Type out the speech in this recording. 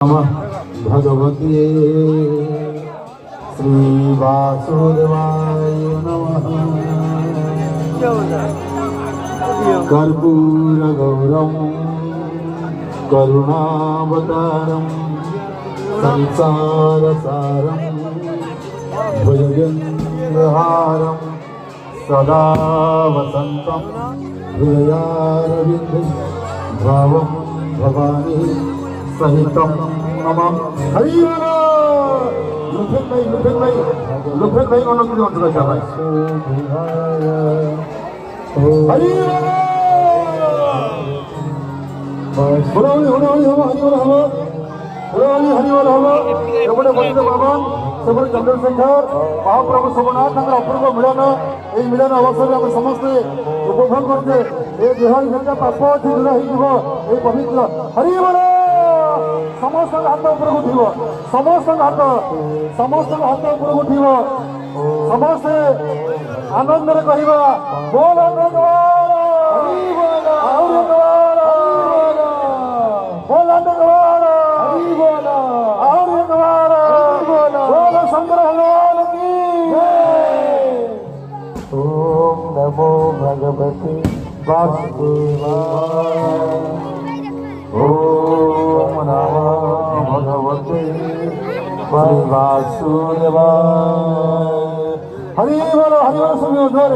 नमः भगवते श्रीवासुदेवाय नमः। कर्पूरगौरं करुणावतारं संसारसारं भुजगेन्द्रहारं सदा वसन्तं हृदयारविन्दे भावं भवानी सहितं नमः। हरि लुफेन भाई उन्होंने किसी और जगह भाई हरि एपटे बंदित भगवान सेपटे चंद्रशेखर महाप्रभु सोमनाथ अपूर्व मिलन यही मिलन अवसर में समस्ते उपभोग करते देहर पाप अच्छी दूर हो पवित्र हरि समस्त हाथ ऊपर उठिब समस्त हाथ ऊपर उठिब समस्ते आनंद कह बोल शंकर भगवान की ओम नमो भगवते वासुदेवाय। ओम नमो भगवते वासुदेवाय। हरि बोलो सुनियो।